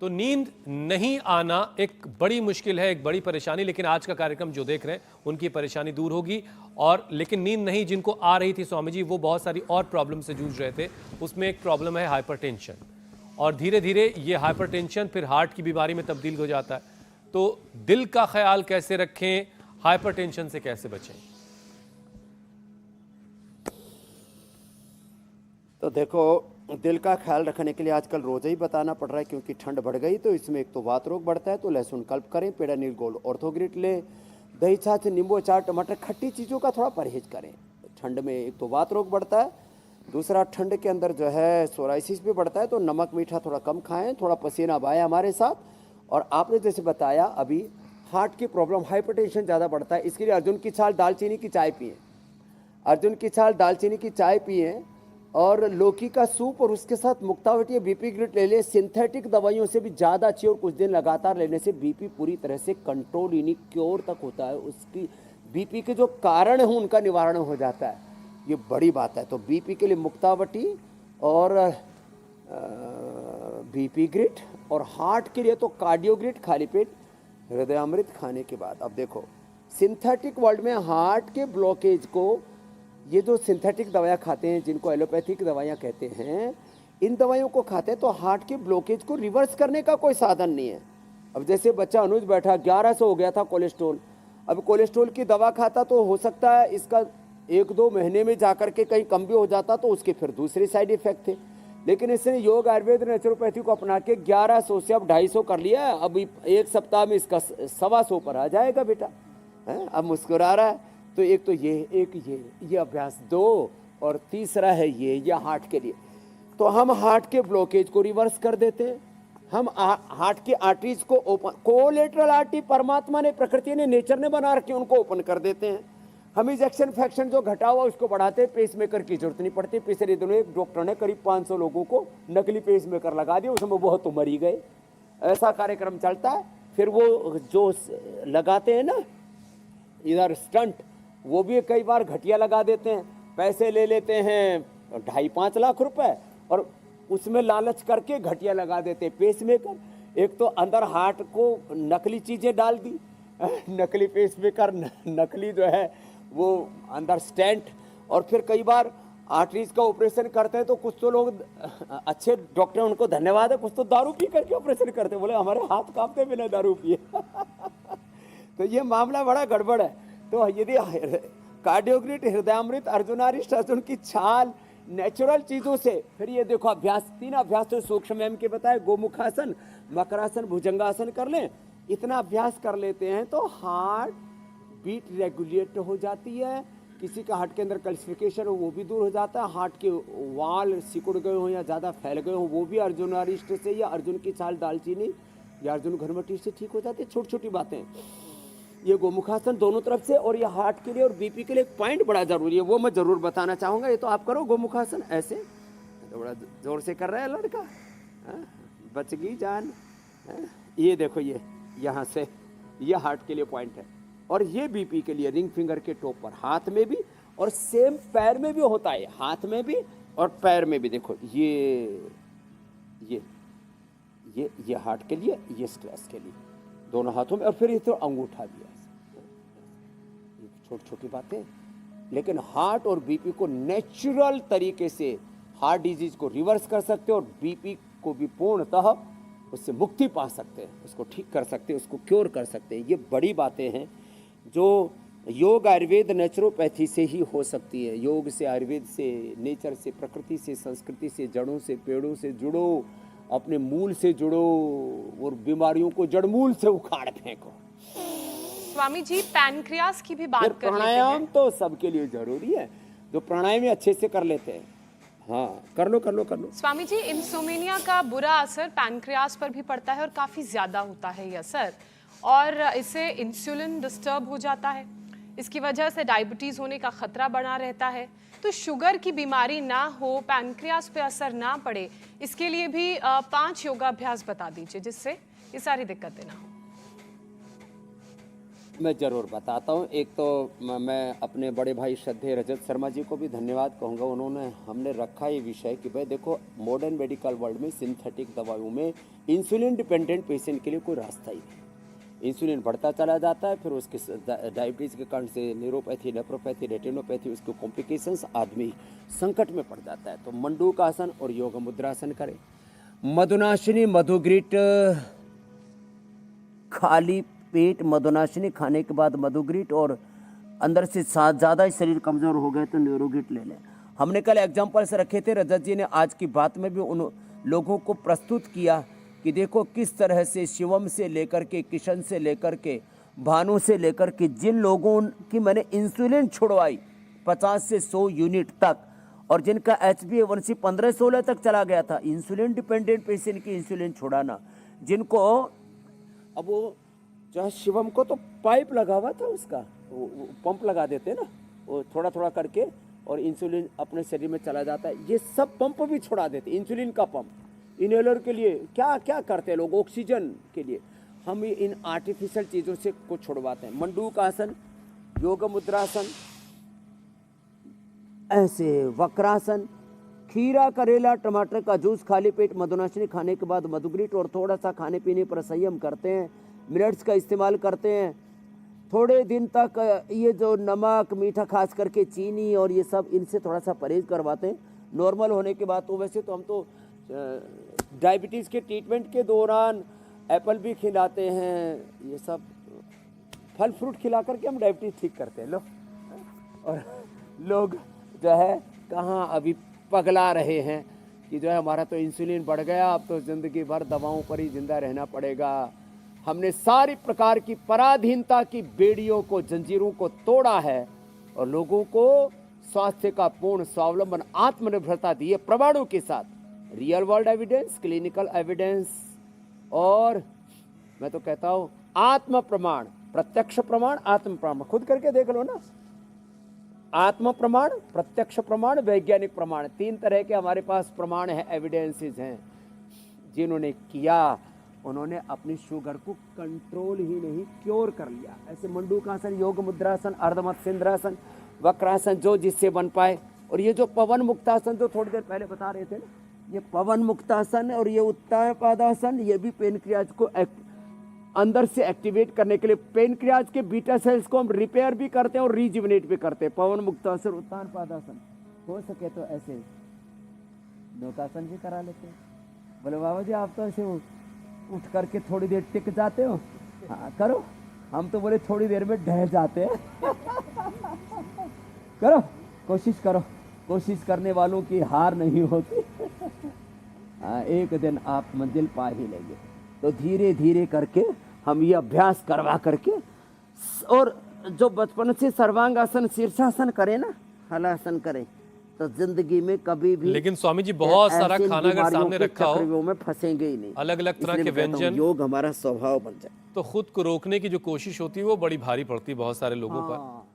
तो नींद नहीं आना एक बड़ी मुश्किल है, एक बड़ी परेशानी, लेकिन आज का कार्यक्रम जो देख रहे हैं उनकी परेशानी दूर होगी। और लेकिन नींद नहीं जिनको आ रही थी स्वामी जी, वो बहुत सारी और प्रॉब्लम से जूझ रहे थे। उसमें एक प्रॉब्लम है हाइपरटेंशन, और धीरे धीरे ये हाइपरटेंशन फिर हार्ट की बीमारी में तब्दील हो जाता है। तो दिल का ख्याल कैसे रखें, हाइपरटेंशन से कैसे बचें? तो देखो, दिल का ख्याल रखने के लिए आजकल रोज़ ही बताना पड़ रहा है, क्योंकि ठंड बढ़ गई तो इसमें एक तो वात रोग बढ़ता है। तो लहसुन कल्प करें, पेड़ा नील गोल्ड ऑर्थोग्रिट लें, दही छाछ नींबू अचार टमाटर खट्टी चीज़ों का थोड़ा परहेज करें। ठंड में एक तो वात रोग बढ़ता है, दूसरा ठंड के अंदर जो है सोराइसिस भी बढ़ता है। तो नमक मीठा थोड़ा कम खाएं, थोड़ा पसीना बहाएं हमारे साथ। और आपने जैसे बताया अभी हार्ट की प्रॉब्लम, हाइपरटेंशन ज़्यादा बढ़ता है, इसके लिए अर्जुन की छाल दालचीनी की चाय पिएँ। अर्जुन की छाल दालचीनी की चाय पिएँ और लौकी का सूप, और उसके साथ मुक्तावटी बीपी ग्रिट ले लें। सिंथेटिक दवाइयों से भी ज़्यादा अच्छी, और कुछ दिन लगातार लेने से बीपी पूरी तरह से कंट्रोल यानी क्योर तक होता है। उसकी बीपी के जो कारण है उनका निवारण हो जाता है, ये बड़ी बात है। तो बीपी के लिए मुक्तावटी और बीपी ग्रिट, और हार्ट के लिए तो कार्डियोग्रिट खाली पेट हृदयामृत खाने के बाद। अब देखो, सिंथेटिक वर्ल्ड में हार्ट के ब्लॉकेज को, ये जो सिंथेटिक दवाइयाँ खाते हैं जिनको एलोपैथिक दवाइयाँ कहते हैं, इन दवाइयों को खाते हैं तो हार्ट के ब्लॉकेज को रिवर्स करने का कोई साधन नहीं है। अब जैसे बच्चा अनुज बैठा, 1100 हो गया था कोलेस्ट्रोल, अब कोलेस्ट्रोल की दवा खाता तो हो सकता है इसका 1-2 महीने में जाकर के कहीं कम भी हो जाता, तो उसके फिर दूसरे साइड इफेक्ट थे। लेकिन इसने योग आयुर्वेद नेचुरोपैथी को अपना के 1100 से अब 250 कर लिया है। अब एक सप्ताह में इसका 125 पर आ जाएगा बेटा, है? अब मुस्कुरा रहा है। तो एक तो ये अभ्यास 2, और तीसरा है ये हार्ट के लिए। तो हम हार्ट के ब्लॉकेज को रिवर्स कर देते हैं। हम हार्ट की आर्टरीज को ओपन, कोलेटरल आर्टरी परमात्मा ने, प्रकृति ने, नेचर ने बना रखे, उनको ओपन कर देते हैं। हम इजेक्शन फ्रैक्शन जो घटा हुआ उसको बढ़ाते हैं। पेसमेकर की जरूरत नहीं पड़ती। पिछले दिनों एक डॉक्टर ने करीब 500 लोगों को नकली पेसमेकर लगा दिया, उसमें बहुत तो मर ही गए। ऐसा कार्यक्रम चलता है। फिर वो जो लगाते हैं ना इधर स्टंट, वो भी कई बार घटिया लगा देते हैं, पैसे ले लेते हैं 2.5-5 लाख रुपए, और उसमें लालच करके घटिया लगा देते हैं पेसमेकर। एक तो अंदर हार्ट को नकली चीज़ें डाल दी, नकली पेसमेकर, नकली जो है वो अंदर स्टेंट, और फिर कई बार आर्टरीज का ऑपरेशन करते हैं तो कुछ तो लोग अच्छे डॉक्टर हैं, उनको धन्यवाद है, कुछ तो दारू पी करके ऑपरेशन करते हैं, बोले हमारे हाथ कांपते बिना दारू पिए। तो ये मामला बड़ा गड़बड़ है। तो यदि कार्डियोग्रिट, हृदयामृत, अर्जुनारिष्ट, अर्जुन की छाल, नेचुरल चीज़ों से, फिर ये देखो अभ्यास, 3 अभ्यास तो सूक्ष्म एम के बताए, गोमुखासन, मकरासन, भुजंगासन कर लें। इतना अभ्यास कर लेते हैं तो हार्ट बीट रेगुलेट हो जाती है। किसी का हार्ट के अंदर कैल्सिफिकेशन हो वो भी दूर हो जाता है। हार्ट के वाल सिकुड़ गए हो या ज़्यादा फैल गए हो वो भी अर्जुनारिष्ट से या अर्जुन की छाल दालचीनी या अर्जुन घरमटी से ठीक हो जाती है। छोटी छोटी बातें, ये गोमुखासन दोनों तरफ से, और ये हार्ट के लिए और बीपी के लिए एक पॉइंट बड़ा जरूरी है, वो मैं जरूर बताना चाहूँगा। ये तो आप करो गोमुखासन, ऐसे तो बड़ा जोर से कर रहा है लड़का, बच गई जान। ये देखो, ये यहाँ से, ये हार्ट के लिए पॉइंट है, और ये बीपी के लिए रिंग फिंगर के टॉप पर, हाथ में भी, और सेम पैर में भी होता है, हाथ में भी और पैर में भी। देखो ये हार्ट के लिए, ये स्ट्रेस के लिए, दोनों हाथों में, और फिर ये तो अंगूठा भी है। छोटी छोटी बातें, लेकिन हार्ट और बीपी को नेचुरल तरीके से हार्ट डिजीज को रिवर्स कर सकते हैं, और बीपी को भी पूर्णतः उससे मुक्ति पा सकते हैं, उसको ठीक कर सकते हैं, उसको क्योर कर सकते हैं। ये बड़ी बातें हैं जो योग आयुर्वेद नेचुरोपैथी से ही हो सकती है। योग से, आयुर्वेद से, नेचर से, प्रकृति से, संस्कृति से, जड़ों से, पेड़ों से जुड़ो, अपने मूल से जुड़ो, और बीमारियों को जड़मूल से उखाड़ फेंको। स्वामी जी, पैनक्रियास की भी बात कर लेते हैं। प्राणायाम तो सबके लिए जरूरी है, जो प्राणायाम अच्छे से कर लेते हैं। हाँ, कर लो। स्वामी जी, इंसोमेनिया का बुरा असर पैनक्रियास पर भी पड़ता है और काफी ज्यादा होता है ये असर, और इससे इंसुलिन डिस्टर्ब हो जाता है। इसकी वजह से डायबिटीज होने का खतरा बना रहता है। तो शुगर की बीमारी ना हो, पैनक्रियास पे असर ना पड़े, इसके लिए भी 5 योगाभ्यास बता दीजिए जिससे ये सारी दिक्कतें ना हो। मैं ज़रूर बताता हूँ। एक तो मैं अपने बड़े भाई श्रद्धेय रजत शर्मा जी को भी धन्यवाद कहूँगा। उन्होंने हमने रखा ये विषय कि भाई देखो, मॉडर्न मेडिकल वर्ल्ड में सिंथेटिक दवाओं में इंसुलिन डिपेंडेंट पेशेंट के लिए कोई रास्ता ही नहीं। इंसुलिन बढ़ता चला जाता है, फिर उसके डायबिटीज़ के कारण से न्यूरोपैथी, नेफ्रोपैथी, रेटिनोपैथी, उसके कॉम्प्लिकेशंस, आदमी संकट में पड़ जाता है। तो मंडूक आसन और योग मुद्रासन करें। मधुनाशिनी मधुग्रीट, खाली पेट मधुनाशिनी खाने के बाद मधुग्रीट, और अंदर से ज़्यादा शरीर कमज़ोर हो गए तो न्यूरोगिट ले लें। हमने कल एग्जाम्पल्स रखे थे, रजत जी ने आज की बात में भी उन लोगों को प्रस्तुत किया कि देखो किस तरह से शिवम से लेकर के, किशन से लेकर के, भानु से लेकर के, जिन लोगों की मैंने इंसुलिन छुड़वाई 50 से 100 यूनिट तक, और जिनका HbA1c 15-16 तक चला गया था, इंसुलिन डिपेंडेंट पेशेंट की इंसुलिन छुड़ाना, जिनको अब वो जो शिवम को तो पाइप लगा हुआ था, उसका वो पंप लगा देते ना, वो थोड़ा थोड़ा करके, और इंसुलिन अपने शरीर में चला जाता है। ये सब पंप भी छुड़ा देते, इंसुलिन का पंप, इनहेलर के लिए क्या क्या करते हैं लोग, ऑक्सीजन के लिए। हम इन आर्टिफिशियल चीज़ों से कुछ छुड़वाते हैं। मंडूक आसन, योग मुद्रासन, ऐसे वक्रासन, खीरा, करेला, टमाटर का जूस खाली पेट मधुनाशिनी खाने के बाद मधुग्रीट, और थोड़ा सा खाने पीने पर संयम करते हैं, मिनट्स का इस्तेमाल करते हैं। थोड़े दिन तक ये जो नमक, मीठा, खास करके चीनी और ये सब, इनसे थोड़ा सा परहेज करवाते हैं। नॉर्मल होने के बाद तो वैसे तो हम तो डायबिटीज़ के ट्रीटमेंट के दौरान एप्पल भी खिलाते हैं, ये सब फल फ्रूट खिला करके हम डायबिटीज़ ठीक करते हैं। लो, और लोग जो है कहाँ अभी पगला रहे हैं कि जो है हमारा तो इंसुलिन बढ़ गया, अब तो ज़िंदगी भर दवाओं पर ही जिंदा रहना पड़ेगा। हमने सारी प्रकार की पराधीनता की बेड़ियों को, जंजीरों को तोड़ा है, और लोगों को स्वास्थ्य का पूर्ण स्वावलंबन, आत्मनिर्भरता दी है प्रमाणों के साथ, real world evidence, clinical evidence, और मैं तो कहता हूँ आत्म प्रमाण, प्रत्यक्ष प्रमाण, आत्म प्रमाण। खुद करके देख लो ना, आत्म प्रमाण, प्रत्यक्ष प्रमाण, वैज्ञानिक प्रमाण, 3 तरह के हमारे पास प्रमाण हैं, एविडेंसेस हैं। जिन्होंने किया उन्होंने अपनी शुगर को कंट्रोल ही नहीं, क्योर कर लिया। ऐसे मंडूकासन, योग मुद्रासन, अर्धमत्स्येंद्रासन, वक्रासन, जो जिससे बन पाए। और ये जो पवन मुक्तासन जो थोड़ी देर पहले बता रहे थे ना, ये पवन मुक्तासन और ये उत्तानपादासन, ये भी पेनक्रियाज को अंदर से एक्टिवेट करने के लिए, पेनक्रियाज के बीटा सेल्स को हम रिपेयर भी करते हैं और रीजुविनेट भी करते हैं। पवन मुक्तासन, उत्तानपादासन, हो सके तो ऐसे नौकासन भी करा लेते हैं। बोले बाबा जी आप तो ऐसे उठ करके थोड़ी देर टिक जाते हो। हाँ करो, हम तो बोले थोड़ी देर में ढह जाते हैं। करो, कोशिश करो, कोशिश करने वालों की हार नहीं होती। हाँ, एक दिन आप मंजिल पा ही लेंगे। तो धीरे धीरे करके हम ये अभ्यास करवा करके, और जो बचपन से सर्वांगासन, शीर्षासन करें ना, हलासन करें, तो जिंदगी में कभी भी, लेकिन स्वामी जी बहुत सारा खाना अगर सामने रखा हो, में फंसेंगे ही नहीं, अलग अलग तरह के व्यंजन, योग हमारा स्वभाव बन जाए, तो खुद को रोकने की जो कोशिश होती है वो बड़ी भारी पड़ती है बहुत सारे लोगों पर। हाँ।